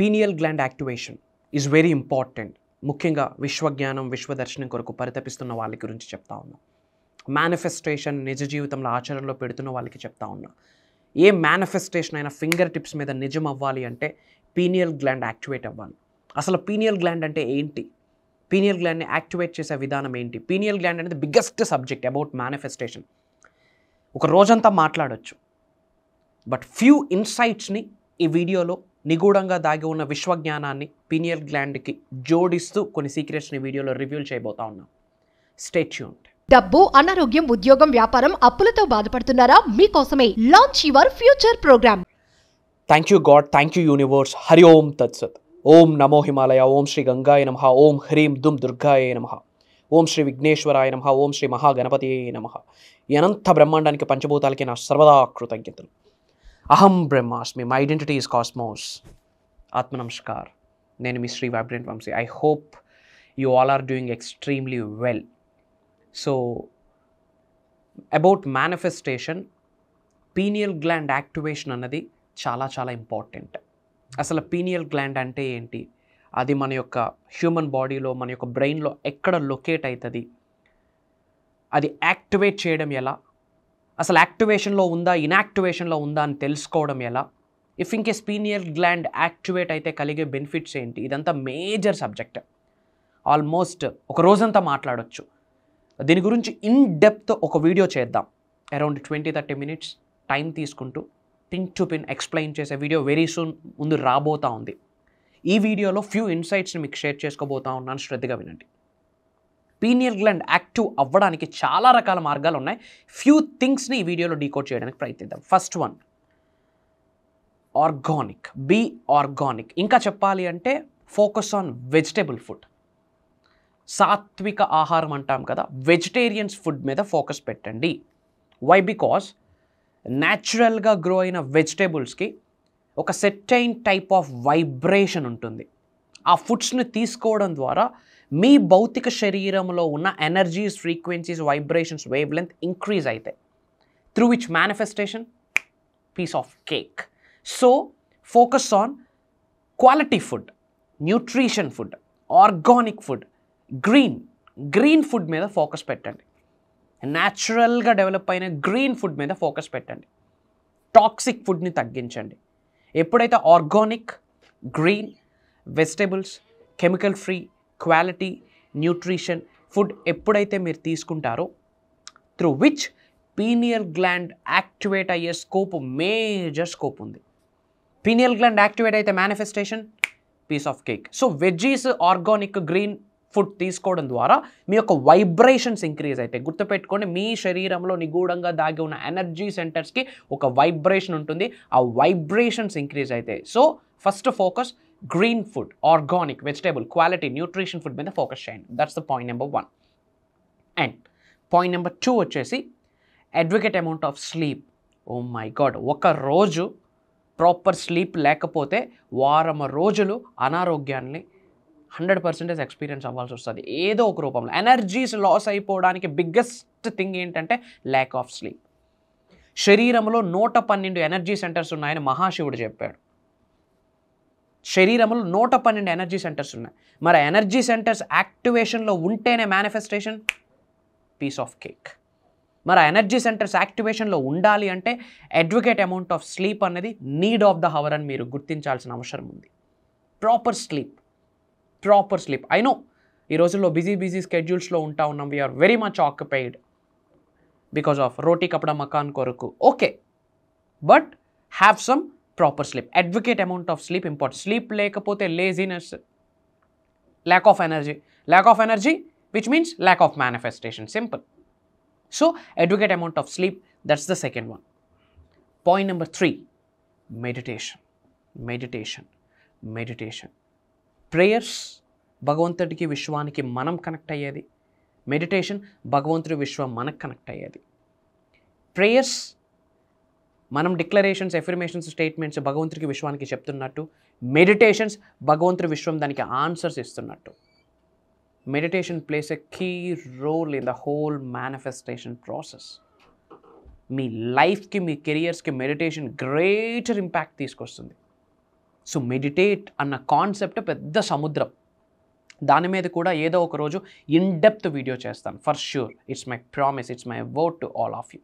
Pineal gland activation is very important. ముఖ్యంగా విశ్వజ్ఞానం విశ్వదర్శనం కొరకు పరితపిస్తున్న వాళ్ళ గురించి చెప్తా ఉన్నా. మేనిఫెస్టేషన్ నిజ జీవితంలో ఆచరణలో పెడుతున్న వాళ్ళకి చెప్తా ఉన్నా. ఏ మేనిఫెస్టేషన్ అయినా ఫింగర్ టిప్స్ మీద నిజం అవ్వాలి అంటే పీనియల్ గ్లాండ్ యాక్టివేట్ అవ్వాలి. అసలు పీనియల్ గ్లాండ్ అంటే ఏంటి, పీనియల్ గ్లాండ్ని యాక్టివేట్ చేసే విధానం ఏంటి? పీనియల్ గ్లాండ్ అనేది బిగ్గెస్ట్ సబ్జెక్ట్ అబౌట్ మేనిఫెస్టేషన్. ఒక రోజంతా మాట్లాడొచ్చు, బట్ ఫ్యూ ఇన్సైట్స్ని ఈ వీడియోలో నిగూఢంగా దాగి ఉన్న విశ్వజ్ఞానాన్ని పీనియల్ గ్లాండ్కి జోడిస్తూ కొన్ని సీక్రెట్స్ని వీడియోలో రివ్యూల్ చేయబోతా ఉన్నాం. Stay tuned. డబ్బు, అనారోగ్యం, ఉద్యోగం, వ్యాపారం, అప్పులతో బాధపడుతున్నారా? మీకోసమే launch your future programme. Thank you God, thank you universe. Hari Om తత్సత్. ఓం నమో హిమాలయ, ఓం శ్రీ గంగాయ నమః, ఓం హ్రీం దుమ్ దుర్గాయ నమః, ఓం శ్రీ విఘ్నేశ్వరాయ నమః, ఓం శ్రీ మహాగణపతియే నమః. ఈ అనంత బ్రహ్మాండానికి పంచభూతాలకి నా సర్వదా కృతజ్ఞతలు. అహం బ్రహ్మాస్మి, మై ఐడెంటిటీ ఈజ్ కాస్మోస్. ఆత్మ నమస్కార్. నేను మీ Shri vibrant Vamshi. I hope you all are doing extremely well. So about manifestation, pineal gland activation అన్నది చాలా చాలా ఇంపార్టెంట్. అసలు పీనియల్ గ్లాండ్ అంటే ఏంటి, అది మన యొక్క హ్యూమన్ బాడీలో మన యొక్క బ్రెయిన్లో ఎక్కడ లొకేట్ అవుతుంది, అది యాక్టివేట్ చేయడం ఎలా, అసలు యాక్టివేషన్లో ఉందా ఇన్యాక్టివేషన్లో ఉందా అని తెలుసుకోవడం ఎలా, if in case pineal gland activate అయితే కలిగే బెనిఫిట్స్ ఏంటి, ఇదంతా మేజర్ సబ్జెక్ట్. ఆల్మోస్ట్ ఒక రోజంతా మాట్లాడొచ్చు. దీని గురించి ఇన్ డెప్త్ ఒక వీడియో చేద్దాం. అరౌండ్ 20-30 మినిట్స్ టైం తీసుకుంటూ పిన్ టు పిన్ ఎక్స్ప్లెయిన్ చేసే వీడియో వెరీ సూన్ ముందు రాబోతా ఉంది. ఈ వీడియోలో ఫ్యూ ఇన్సైట్స్ని మీకు షేర్ చేసుకోబోతా ఉన్నాను, శ్రద్ధగా వినండి. పీనియల్ గ్లాండ్ యాక్టివ్ అవ్వడానికి చాలా రకాల మార్గాలు ఉన్నాయి. ఫ్యూ థింగ్స్ని ఈ వీడియోలో డీకోడ్ చేయడానికి ప్రయత్నిద్దాం. First one, organic. Be organic. ఇంకా చెప్పాలి అంటే ఫోకస్ ఆన్ వెజిటేబుల్ ఫుడ్. సాత్విక ఆహారం అంటాం కదా, వెజిటేరియన్స్ ఫుడ్ మీద ఫోకస్ పెట్టండి. వై? బికాస్ న్యాచురల్గా గ్రో అయిన వెజిటేబుల్స్కి ఒక సెర్టైన్ టైప్ ఆఫ్ వైబ్రేషన్ ఉంటుంది. ఆ ఫుడ్స్ని తీసుకోవడం ద్వారా మీ భౌతిక శరీరంలో ఉన్న energies, frequencies, vibrations, wavelength increase అవుతాయి. Through which manifestation, piece of cake. So focus on quality food, nutrition food, organic food, green food మీద ఫోకస్ పెట్టండి. న్యాచురల్గా డెవలప్ అయిన గ్రీన్ ఫుడ్ మీద ఫోకస్ పెట్టండి. టాక్సిక్ ఫుడ్ని తగ్గించండి. ఎప్పుడైతే organic, green, vegetables, chemical free, quality, nutrition food ఎప్పుడైతే మీరు తీసుకుంటారో, through which pineal gland activate అయ్యే స్కోప్, మేజర్ స్కోప్ ఉంది. పీనియల్ గ్లాండ్ యాక్టివేట్ అయితే manifestation, piece of cake. So veggies, organic, green food తీసుకోవడం ద్వారా మీ యొక్క వైబ్రేషన్స్ ఇంక్రీజ్ అవుతాయి. గుర్తుపెట్టుకోండి, మీ శరీరంలో నిగూఢంగా దాగి ఉన్న ఎనర్జీ సెంటర్స్కి ఒక వైబ్రేషన్ ఉంటుంది. ఆ వైబ్రేషన్స్ ఇంక్రీజ్ అవుతాయి. So first focus green food, organic, vegetable, quality, nutrition food మీద ఫోకస్ చేయండి. That's the point number 1. And point number 2 వచ్చేసి adequate amount of sleep. Oh my God, ఒక రోజు ప్రాపర్ స్లీప్ లేకపోతే వారం రోజులు అనారోగ్యాన్ని 100% ఎక్స్పీరియన్స్ అవ్వాల్సి వస్తుంది ఏదో ఒక రూపంలో. ఎనర్జీస్ లాస్ అయిపోవడానికి బిగ్గెస్ట్ థింగ్ ఏంటంటే ల్యాక్ ఆఫ్ స్లీప్. శరీరంలో 112 ఎనర్జీ సెంటర్స్ ఉన్నాయని మహాశివుడు చెప్పాడు. శరీరంలో 112 ఎనర్జీ సెంటర్స్ ఉన్నాయి. మరి ఎనర్జీ సెంటర్స్ యాక్టివేషన్లో ఉంటేనే మేనిఫెస్టేషన్, పీస్ ఆఫ్ కేక్. మరి ఎనర్జీ సెంటర్స్ యాక్టివేషన్లో ఉండాలి అంటే అడ్వకేట్ అమౌంట్ ఆఫ్ స్లీప్ అనేది నీడ్ ఆఫ్ ద హవర్ అని మీరు గుర్తించాల్సిన అవసరం ఉంది. Proper sleep. ఐ నో ఈ రోజుల్లో బిజీ స్కెడ్యూల్స్లో ఉంటా ఉన్నాం. We're very much occupied because of roti kapda makaan కొరకు. Okay, but have some proper sleep. Adequate amount of sleep important. Sleep లేకపోతే laziness, lack of energy which means lack of manifestation. Simple. So adequate amount of sleep, that's the second one. Point number 3, meditation. Prayers భగవంతుడికి, విశ్వానికి మనం connect అయ్యేది. Meditation భగవంతుడి, విశ్వం మనకు connect అయ్యేది. Prayers మనం declarations, affirmations, statements భగవంతుడికి, విశ్వానికి చెప్తున్నట్టు, మెడిటేషన్స్ భగవంతుడి, విశ్వం దానికి ఆన్సర్స్ ఇస్తున్నట్టు. Meditation plays a key role in the whole manifestation process. మీ లైఫ్కి, మీ కెరియర్స్కి మెడిటేషన్ గ్రేటర్ ఇంపాక్ట్ తీసుకొస్తుంది. సో మెడిటేట్ అన్న కాన్సెప్ట్ పెద్ద సముద్రం. దాని మీద కూడా ఏదో ఒక రోజు ఇన్ డెప్త్ వీడియో చేస్తాను for sure. It's my promise, it's my word to all of you.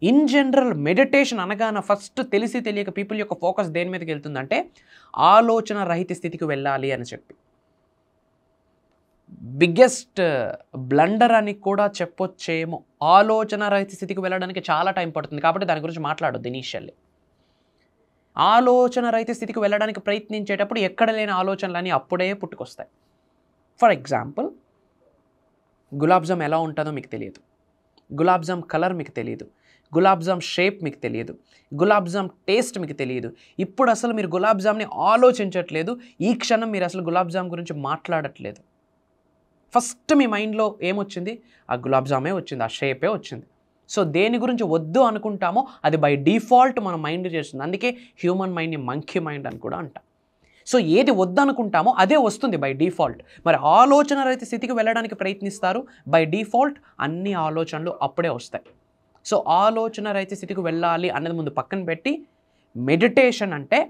In general meditation అనగానే ఫస్ట్ తెలిసి తెలియక పీపుల్ యొక్క ఫోకస్ దేని మీదకి వెళ్తుందంటే ఆలోచన రహిత స్థితికి వెళ్ళాలి అని చెప్పి. బిగ్గెస్ట్ బ్లండర్ అని కూడా చెప్పొచ్చేమో. ఆలోచన రహిత స్థితికి వెళ్ళడానికి చాలా టైం పడుతుంది కాబట్టి దాని గురించి మాట్లాడొద్దు ఇనీషియల్లీ. ఆలోచన రహిత స్థితికి వెళ్ళడానికి ప్రయత్నించేటప్పుడు ఎక్కడ లేని ఆలోచనలన్నీ అప్పుడే పుట్టుకొస్తాయి. ఫర్ ఎగ్జాంపుల్, గులాబ్ జామ్ ఎలా ఉంటుందో మీకు తెలియదు, గులాబ్ జామ్ కలర్ మీకు తెలియదు, గులాబ్ జామ్ షేప్ మీకు తెలియదు, గులాబ్ జామ్ టేస్ట్ మీకు తెలియదు. ఇప్పుడు అసలు మీరు గులాబ్ జామ్ని ఆలోచించట్లేదు, ఈ క్షణం మీరు అసలు గులాబ్ జామ్ గురించి మాట్లాడట్లేదు. ఫస్ట్ మీ మైండ్లో ఏమొచ్చింది? ఆ గులాబ్ జామే వచ్చింది, ఆ షేపే వచ్చింది. సో దేని గురించి వద్దు అనుకుంటామో అది బై డిఫాల్ట్ మన మైండ్ చేస్తుంది. అందుకే హ్యూమన్ మైండ్ని మంకీ మైండ్ అని కూడా అంటాం. సో ఏది వద్దు అనుకుంటామో అదే వస్తుంది బై డిఫాల్ట్. మరి ఆలోచన రహిత స్థితికి వెళ్ళడానికి ప్రయత్నిస్తారు, బై డిఫాల్ట్ అన్ని ఆలోచనలు అప్పుడే వస్తాయి. సో ఆలోచన రహిత స్థితికి వెళ్ళాలి అన్నది ముందు పక్కన పెట్టి, మెడిటేషన్ అంటే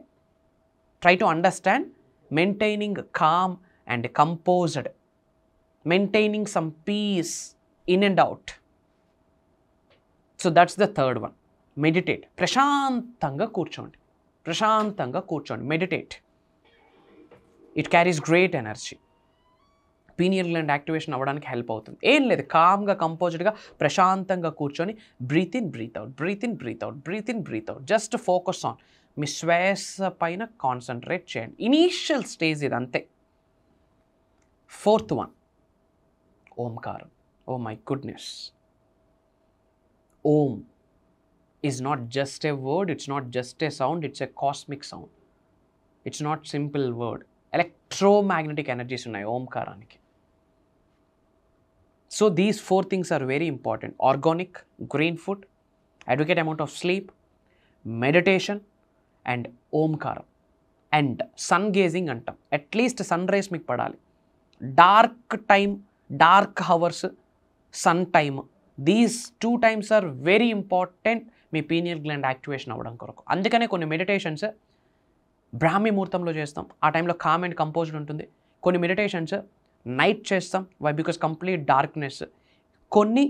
try to understand maintaining calm and composed, maintaining some peace in and out. So that's the third one. Meditate. ప్రశాంతంగా కూర్చోండి, ప్రశాంతంగా కూర్చోండి. Meditate. It carries great energy. Pineal gland activation అవ్వడానికి హెల్ప్ అవుతుంది. ఏం లేదు, కామ్గా కంపోజ్డ్గా ప్రశాంతంగా కూర్చొని breathe in breathe out, breathe in breathe out, breathe in breathe out. Just focus on మీ శ్వాస పైన కాన్సన్ట్రేట్ చేయండి. ఇనీషియల్ స్టేజ్ ఇది అంతే. ఫోర్త్ వన్, ఓంకారం. Oh my goodness. Om is not just a word, it's not just a sound, it's a cosmic sound. It's not simple word. Electromagnetic energies ఉన్నాయి ఓంకారానికి. So these four things are very important. Organic, green food, adequate amount of sleep, meditation and ఓంకారం. And sun gazing అంటాం. At least sunrise మీకు పడాలి. Dark time, dark hours, sun time, these 2 times are very important మీ pineal gland activation అవ్వడం కొరకు. అందుకనే కొన్ని meditations బ్రాహ్మీ ముహూర్తంలో చేస్తాం, ఆ టైంలో కామ్ అండ్ కంపోజ్డ్ ఉంటుంది. కొన్ని మెడిటేషన్స్ నైట్ చేస్తాం, వై బికాస్ కంప్లీట్ డార్క్నెస్. కొన్ని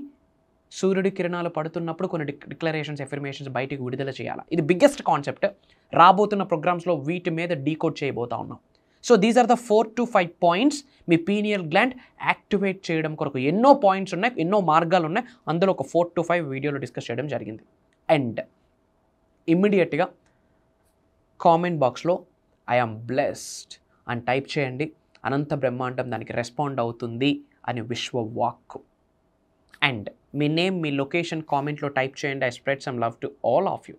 సూర్యుడి కిరణాలు పడుతున్నప్పుడు కొన్ని డిక్లరేషన్స్, ఎఫర్మేషన్స్ బయటికి విడుదల చేయాలి. ఇది బిగ్గెస్ట్ కాన్సెప్ట్. రాబోతున్న ప్రోగ్రామ్స్లో వీటి మీద డీకోడ్ చేయబోతా ఉన్నాం. So these are the 4 to 5 points మీ పీనియల్ గ్లాండ్ యాక్టివేట్ చేయడం కొరకు. ఎన్నో పాయింట్స్ ఉన్నాయి, ఎన్నో మార్గాలు ఉన్నాయి, అందులో ఒక 4 to 5 వీడియోలో డిస్కస్ చేయడం జరిగింది. అండ్ ఇమ్మీడియట్గా కామెంట్ బాక్స్లో ఐ ఆమ్ బ్లెస్డ్ అని టైప్ చేయండి. అనంత బ్రహ్మాండం దానికి రెస్పాండ్ అవుతుంది అని విశ్వవాక్కు. అండ్ మీ నేమ్, మీ లొకేషన్ కామెంట్లో టైప్ చేయండి. I spread some love to all of you.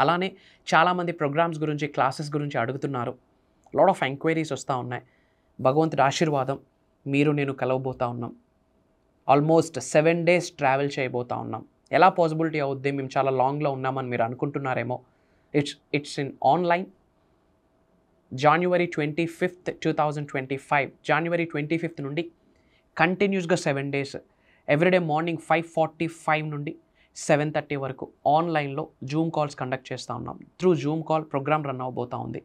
అలానే చాలామంది ప్రోగ్రామ్స్ గురించి, క్లాసెస్ గురించి అడుగుతున్నారు. లాట్ ఆఫ్ ఎంక్వైరీస్ వస్తూ ఉన్నాయి. భగవంతుడి ఆశీర్వాదం, మీరు నేను కలవబోతూ ఉన్నాం. ఆల్మోస్ట్ 7 days ట్రావెల్ చేయబోతూ ఉన్నాం. ఎలా పాసిబిలిటీ అవుద్ది, మేము చాలా లాంగ్లో ఉన్నామని మీరు అనుకుంటున్నారేమో. It's in online. January 25th, 2025 January 25th నుండి కంటిన్యూస్గా 7 days ఎవ్రీడే మార్నింగ్ 5:45 నుండి 7:30 వరకు ఆన్లైన్లో జూమ్ కాల్స్ కండక్ట్ చేస్తూ ఉన్నాం. Through Zoom call programme run అవబోతూ ఉంది.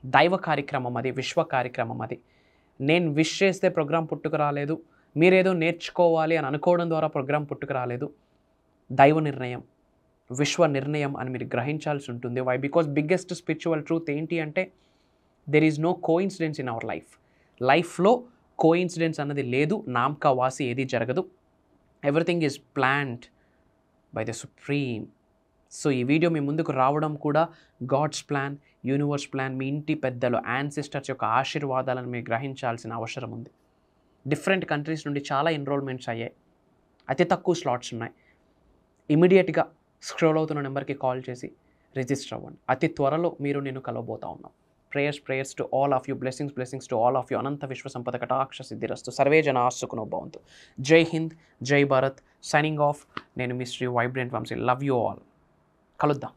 దైవ కార్యక్రమం అది, విశ్వ కార్యక్రమం అది. నేను విష్ చేస్తే ప్రోగ్రాం పుట్టుకు రాలేదు, మీరేదో నేర్చుకోవాలి అని అనుకోవడం ద్వారా ప్రోగ్రాం పుట్టుకు రాలేదు. దైవ నిర్ణయం, విశ్వ నిర్ణయం అని మీరు గ్రహించాల్సి ఉంటుంది. Why? Because biggest spiritual truth ఏంటి అంటే there is no coincidence in our life. లైఫ్లో కోఇన్సిడెన్స్ అన్నది లేదు, నామకా వాసి ఏది జరగదు. Everything is planned by the supreme. సో ఈ వీడియో మీ ముందుకు రావడం కూడా గాడ్స్ ప్లాన్, యూనివర్స్ ప్లాన్, మీ ఇంటి పెద్దలు, యాన్సిస్టర్స్ యొక్క ఆశీర్వాదాలను మీరు గ్రహించాల్సిన అవసరం ఉంది. డిఫరెంట్ కంట్రీస్ నుండి చాలా ఎన్రోల్మెంట్స్ అయ్యాయి. అతి తక్కువ స్లాట్స్ ఉన్నాయి. ఇమీడియట్గా స్క్రోల్ అవుతున్న నెంబర్కి కాల్ చేసి రిజిస్టర్ అవ్వండి. అతి త్వరలో మీరు నేను కలవబోతా ఉన్నాం. Prayers to all of you. Blessings to all of you. అనంత విశ్వ సంపద కటాక్ష సిద్ధిరస్తు. సర్వే జనా సుఖినో భవంతు. జై హింద్, జై భారత్. Signing off. నేను మీ Shri vibrant Vamshi. Love you all. కలుద్దాం.